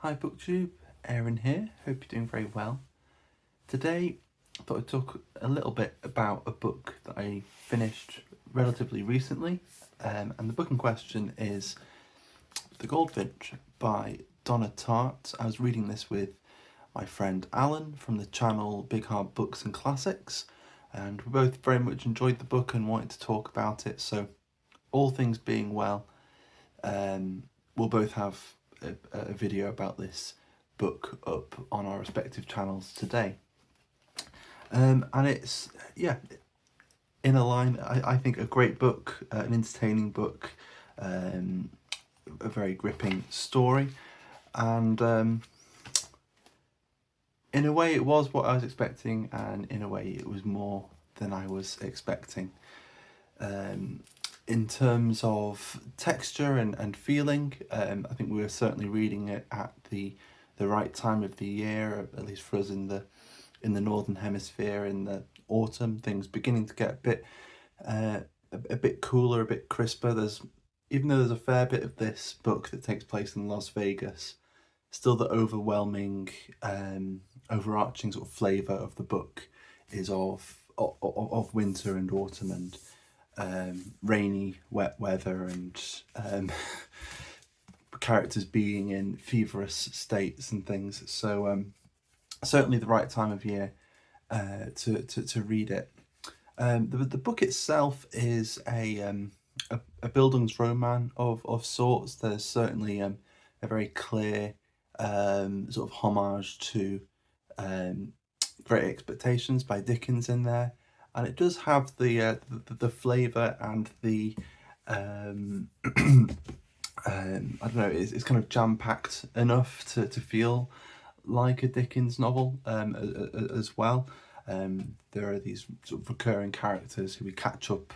Hi Booktube, Aaron here, hope you're doing very well. Today I thought I'd talk a little bit about a book that I finished relatively recently, and the book in question is The Goldfinch by Donna Tartt. I was reading this with my friend Alan from the channel Big Hard Books and Classics, and we both very much enjoyed the book and wanted to talk about it, so all things being well, we'll both have a video about this book up on our respective channels today. And it's, in a line, I think a great book, an entertaining book, a very gripping story, and in a way it was what I was expecting, and in a way it was more than I was expecting. In terms of texture and feeling, I think we were certainly reading it at the right time of the year, at least for us in the northern hemisphere. In the autumn, things beginning to get a bit cooler, a bit crisper. Even though there's a fair bit of this book that takes place in Las Vegas, still the overwhelming, overarching sort of flavour of the book is of winter and autumn and rainy, wet weather, and characters being in feverish states and things. So certainly the right time of year to read it. The book itself is a Bildungsroman of sorts. There's certainly a very clear sort of homage to Great Expectations by Dickens in there. And it does have the flavour and the I don't know, it's kind of jam-packed enough to feel like a Dickens novel as well. There are these sort of recurring characters who we catch up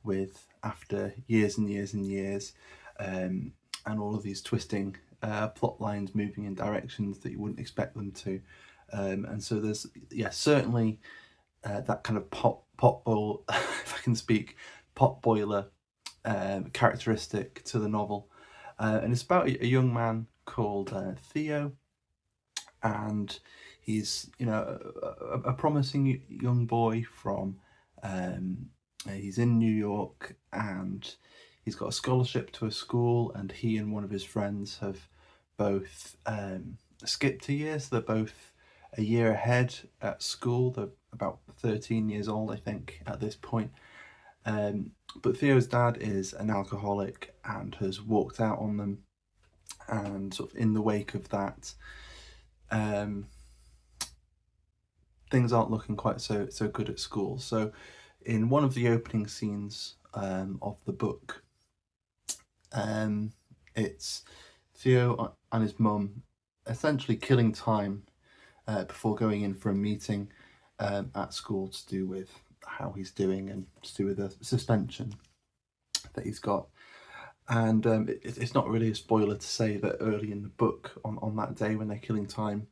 with after years and years and years, and all of these twisting plot lines moving in directions that you wouldn't expect them to. And so there's, certainly that kind of potboiler, if I can speak, potboiler characteristic to the novel. And it's about a young man called Theo, and he's, a promising young boy from, he's in New York, and he's got a scholarship to a school, and he and one of his friends have both skipped a year, so they're both a year ahead at school. They're about 13 years old, I think, at this point. But Theo's dad is an alcoholic and has walked out on them, and sort of in the wake of that, things aren't looking quite so good at school. So in one of the opening scenes of the book, it's Theo and his mum essentially killing time before going in for a meeting at school to do with how he's doing and to do with the suspension that he's got. And it's not really a spoiler to say that early in the book, on that day when they're killing time,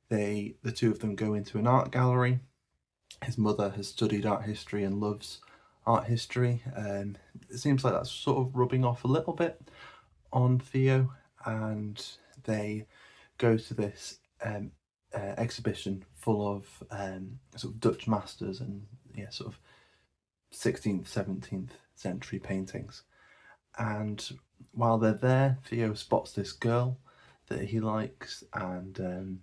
the two of them go into an art gallery. His mother has studied art history and loves art history. It seems like that's sort of rubbing off a little bit on Theo, and they go to this exhibition full of sort of Dutch masters and sort of 16th, 17th century paintings. And while they're there, Theo spots this girl that he likes, and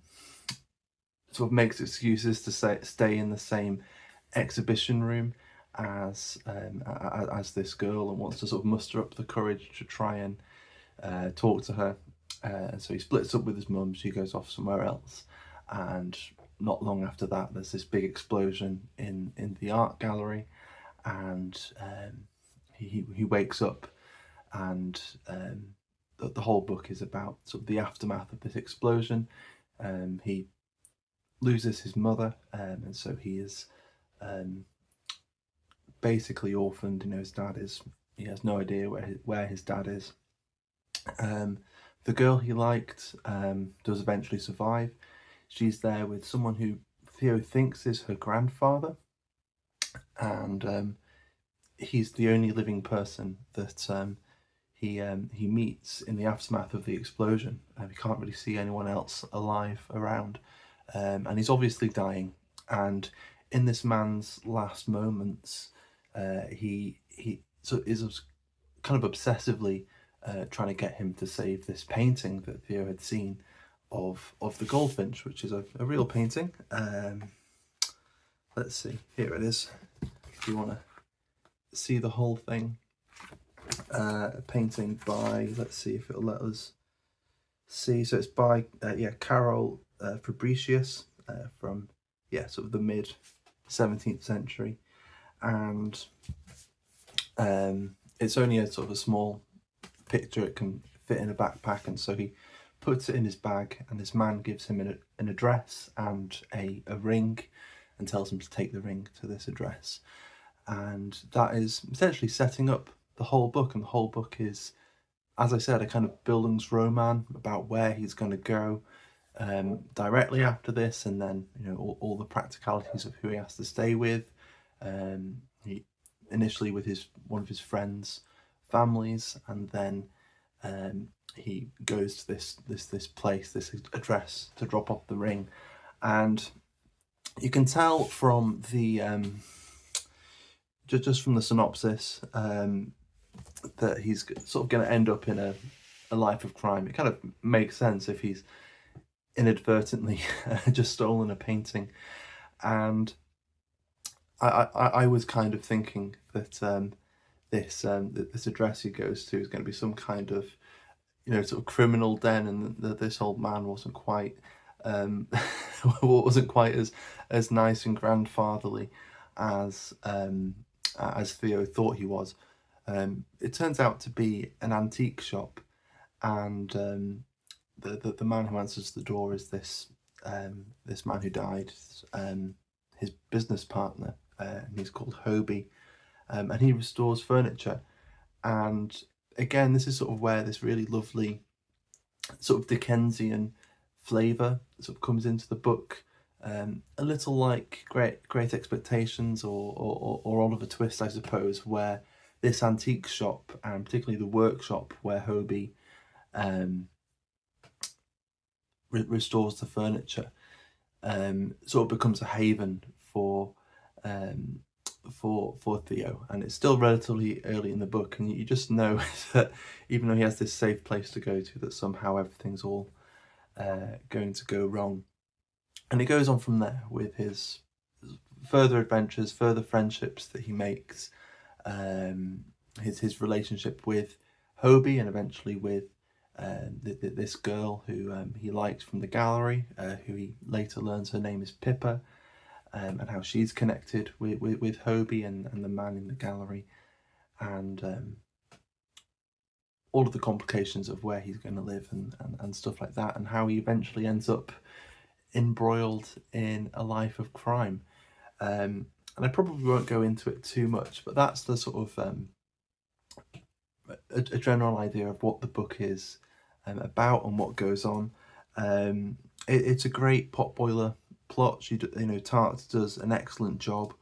sort of makes excuses to stay in the same exhibition room as this girl, and wants to sort of muster up the courage to try and talk to her. And so he splits up with his mum. She goes off somewhere else, and not long after that, there's this big explosion in the art gallery, and he wakes up, and the whole book is about sort of the aftermath of this explosion. He loses his mother, and so he is basically orphaned. He has no idea where his dad is. The girl he liked does eventually survive. She's there with someone who Theo thinks is her grandfather, and he's the only living person that he meets in the aftermath of the explosion. He can't really see anyone else alive around, and he's obviously dying. And in this man's last moments, he is kind of obsessively trying to get him to save this painting that Theo had seen of the Goldfinch, which is a real painting. Let's see, here it is. If you want to see the whole thing, a painting by, let's see if it'll let us see. So it's by Carol Fabricius from sort of the mid 17th century, and it's only a sort of a small picture. It can fit in a backpack, and so he puts it in his bag, and this man gives him an address and a ring, and tells him to take the ring to this address. And that is essentially setting up the whole book. And the whole book is, as I said, a kind of Bildungsroman about where he's going to go directly after this, and then all the practicalities of who he has to stay with. He initially with one of his friends' families, and then he goes to this place, this address, to drop off the ring. And you can tell from the just from the synopsis that he's sort of going to end up in a life of crime. It kind of makes sense if he's inadvertently just stolen a painting. And I was kind of thinking that this address he goes to is going to be some kind of sort of criminal den, and that this old man wasn't quite as nice and grandfatherly as Theo thought he was. It turns out to be an antique shop, and the man who answers the door is this man who died, his business partner, and he's called Hobie, and he restores furniture. And again, this is sort of where this really lovely sort of Dickensian flavour sort of comes into the book, a little like Great Expectations or Oliver Twist, I suppose, where this antique shop, and particularly the workshop where Hobie restores the furniture, sort of becomes a haven for Theo. And it's still relatively early in the book, and you just know that even though he has this safe place to go to, that somehow everything's all going to go wrong. And it goes on from there with his further adventures, further friendships that he makes, his relationship with Hobie, and eventually with this girl who he liked from the gallery, who he later learns her name is Pippa, and how she's connected with Hobie and the man in the gallery, and all of the complications of where he's going to live and stuff like that, and how he eventually ends up embroiled in a life of crime. And I probably won't go into it too much, but that's the sort of a general idea of what the book is about and what goes on. It's a great potboiler plot. Tartt does an excellent job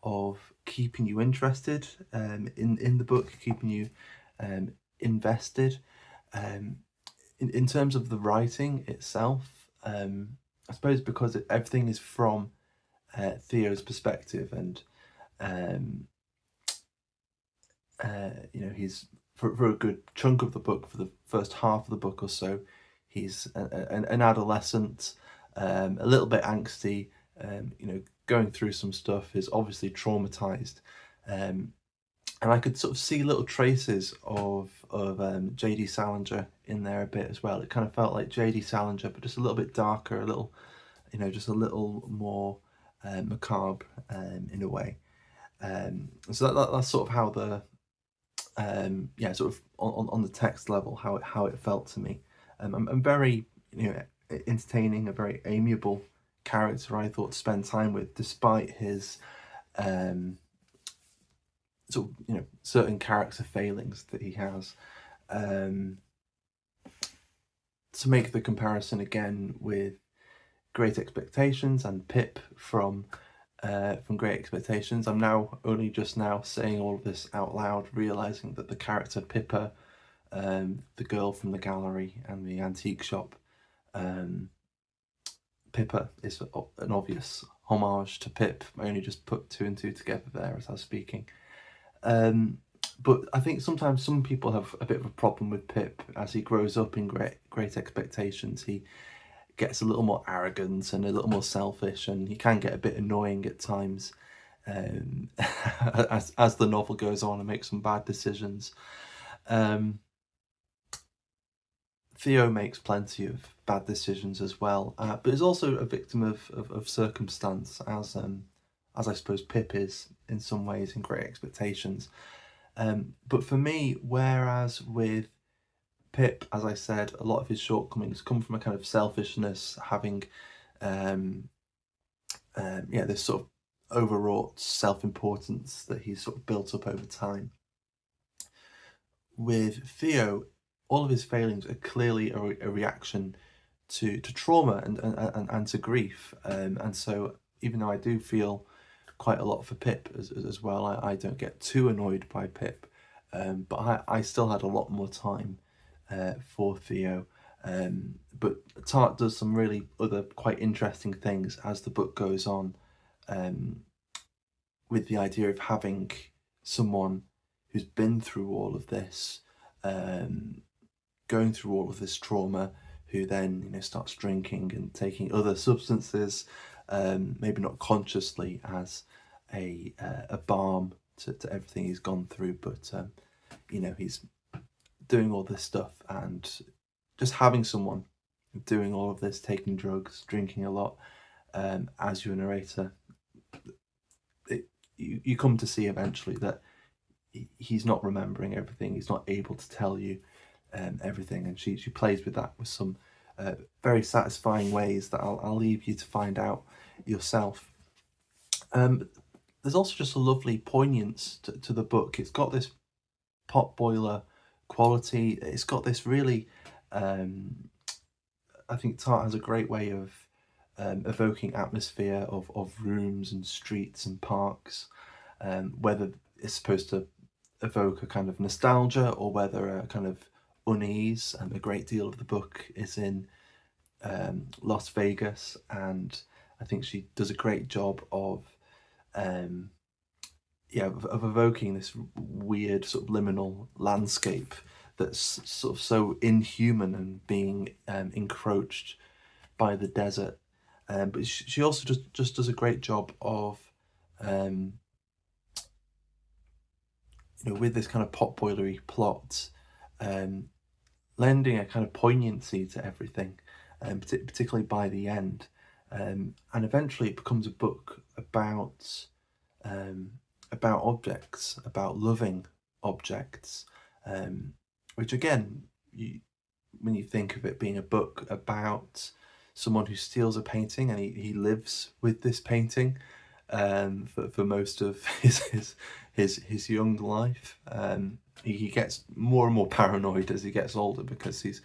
of keeping you interested in the book, keeping you invested. In terms of the writing itself, I suppose because everything is from Theo's perspective, and he's for a good chunk of the book, for the first half of the book or so, he's an adolescent, a little bit angsty, going through some stuff, is obviously traumatized, and I could sort of see little traces of J.D. Salinger in there a bit as well. It kind of felt like J.D. Salinger, but just a little bit darker, a little, just a little more macabre in a way. So that's sort of how the sort of on the text level, how it felt to me. I'm very entertaining, a very amiable character, I thought, to spend time with, despite his sort of certain character failings that he has. To make the comparison again with Great Expectations and Pip from Great Expectations, I'm now only just now saying all of this out loud, realizing that the character Pippa the girl from the gallery and the antique shop, Pippa, is an obvious homage to Pip. I only just put two and two together there as I was speaking. But I think sometimes some people have a bit of a problem with Pip as he grows up in great expectations. He gets a little more arrogant and a little more selfish, and he can get a bit annoying at times as the novel goes on and makes some bad decisions. Theo makes plenty of bad decisions as well, but is also a victim of circumstance, as I suppose Pip is in some ways in Great Expectations. But for me, whereas with Pip, as I said, a lot of his shortcomings come from a kind of selfishness, having this sort of overwrought self-importance that he's sort of built up over time. With Theo, all of his failings are clearly a reaction to trauma and to grief. And so even though I do feel quite a lot for Pip as well, I don't get too annoyed by Pip. But I still had a lot more time for Theo. But Tartt does some really other quite interesting things as the book goes on, with the idea of having someone who's been through all of this, going through all of this trauma, who then starts drinking and taking other substances, maybe not consciously as a balm to everything he's gone through, but he's doing all this stuff, and just having someone doing all of this, taking drugs, drinking a lot, as your narrator, you come to see eventually that he's not remembering everything, he's not able to tell you everything, and she plays with that with some very satisfying ways that I'll leave you to find out yourself. There's also just a lovely poignance to the book. It's got this potboiler quality. It's got this really, I think Tartt has a great way of evoking atmosphere of rooms and streets and parks, whether it's supposed to evoke a kind of nostalgia or whether a kind of unease. And a great deal of the book is in Las Vegas, and I think she does a great job of evoking this weird sort of liminal landscape that's sort of so inhuman and being encroached by the desert. But she also just does a great job of with this kind of potboilery plot, lending a kind of poignancy to everything, particularly by the end. And eventually it becomes a book about objects, about loving objects, which again, when you think of it being a book about someone who steals a painting and he lives with this painting for most of his young life, he gets more and more paranoid as he gets older, because he's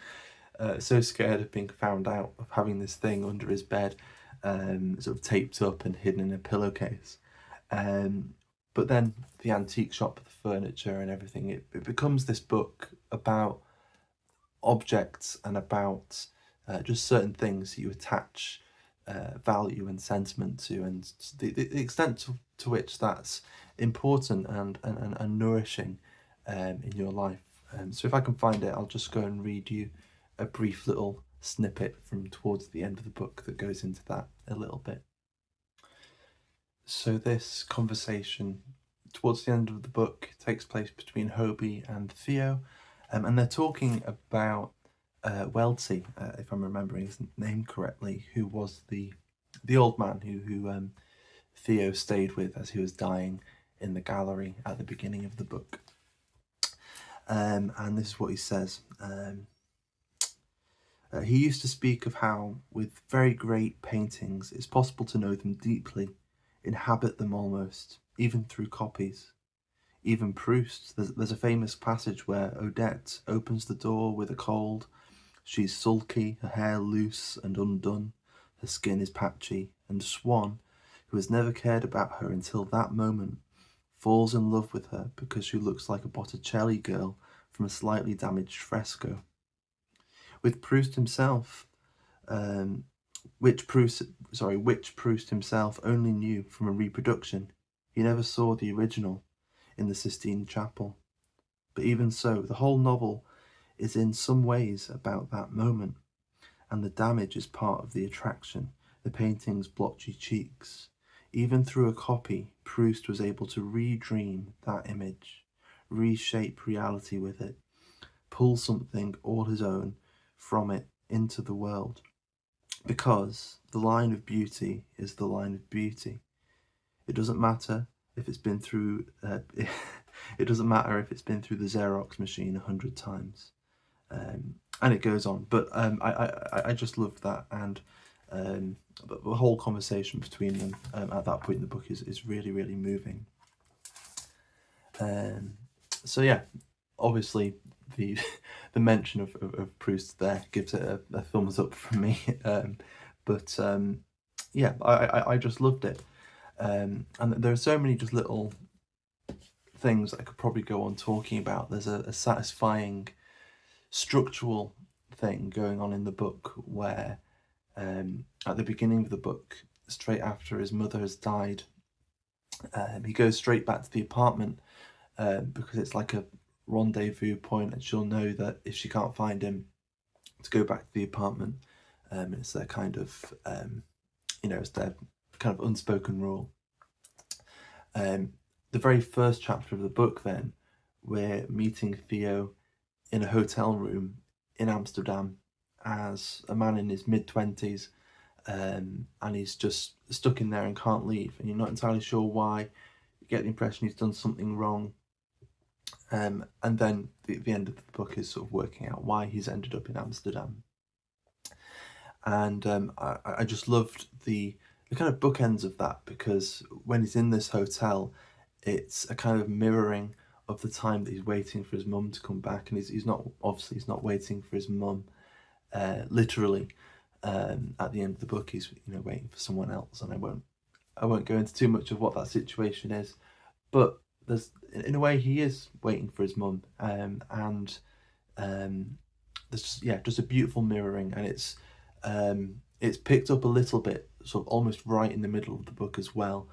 so scared of being found out, of having this thing under his bed, sort of taped up and hidden in a pillowcase. But then the antique shop, the furniture and everything, it becomes this book about objects and about just certain things that you attach value and sentiment to, and the extent to which that's important and nourishing in your life. So if I can find it, I'll just go and read you a brief little snippet from towards the end of the book that goes into that a little bit. So this conversation towards the end of the book takes place between Hobie and Theo, and they're talking about Welty, if I'm remembering his name correctly, who was the old man who Theo stayed with as he was dying in the gallery at the beginning of the book. And this is what he says. He used to speak of how, with very great paintings, it's possible to know them deeply, inhabit them almost, even through copies. Even Proust, there's a famous passage where Odette opens the door with a cold. She's sulky, her hair loose and undone, her skin is patchy, and Swann, who has never cared about her until that moment, falls in love with her because she looks like a Botticelli girl from a slightly damaged fresco. With Proust himself, which Proust himself only knew from a reproduction. He never saw the original in the Sistine Chapel. But even so, the whole novel is in some ways about that moment, and the damage is part of the attraction, the painting's blotchy cheeks. Even through a copy, Proust was able to redream that image, reshape reality with it, pull something all his own from it into the world. Because the line of beauty is the line of beauty. It doesn't matter if it's been through it doesn't matter if it's been through the Xerox machine 100 times. And it goes on, but I just love that, and the whole conversation between them at that point in the book is really, really moving. So yeah, obviously the mention of Proust there gives it a thumbs up from me. But yeah, I just loved it. And there are so many just little things I could probably go on talking about. There's a satisfying structural thing going on in the book where at the beginning of the book, straight after his mother has died, he goes straight back to the apartment because it's like a rendezvous point, and she'll know that if she can't find him, to go back to the apartment. It's their kind of it's their kind of unspoken rule. The very first chapter of the book, then, we're meeting Theo in a hotel room in Amsterdam as a man in his mid-20s, and he's just stuck in there and can't leave, and you're not entirely sure why. You get the impression he's done something wrong, and then the end of the book is sort of working out why he's ended up in Amsterdam. And I just loved the kind of bookends of that, because when he's in this hotel, it's a kind of mirroring of the time that he's waiting for his mum to come back, and he's not waiting for his mum literally. At the end of the book, he's waiting for someone else, and I won't go into too much of what that situation is, but there's, in a way, he is waiting for his mum, and there's just a beautiful mirroring, and it's picked up a little bit, sort of almost right in the middle of the book as well.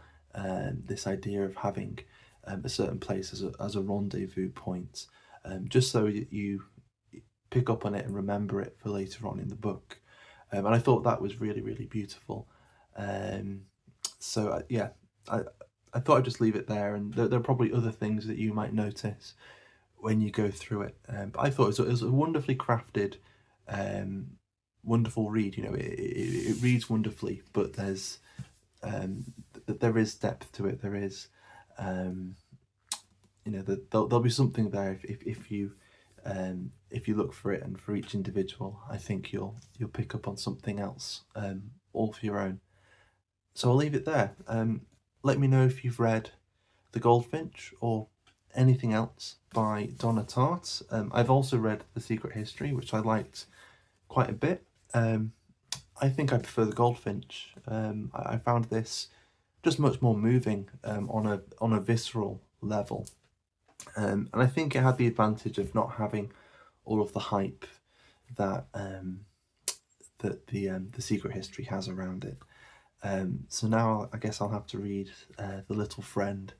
This idea of having a certain place as a rendezvous point, just so that you pick up on it and remember it for later on in the book. And I thought that was really, really beautiful. So yeah, I thought I'd just leave it there, and there are probably other things that you might notice when you go through it. But I thought it was a wonderfully crafted, wonderful read. It reads wonderfully, but there is depth to it. There is, there'll be something there if you look for it, and for each individual, I think you'll pick up on something else, all for your own. So I'll leave it there. Let me know if you've read The Goldfinch or anything else by Donna Tartt. I've also read The Secret History, which I liked quite a bit. I think I prefer The Goldfinch. I found this just much more moving on a visceral level, and I think it had the advantage of not having all of the hype that the Secret History has around it. So now I guess I'll have to read The Little Friend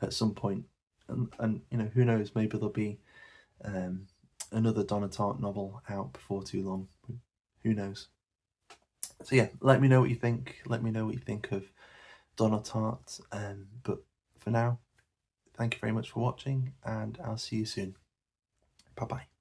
at some point, and who knows, maybe there'll be another Donna Tartt novel out before too long. Who knows? So yeah, let me know what you think. Let me know what you think of Donna Tartt. But for now, thank you very much for watching, and I'll see you soon. Bye bye.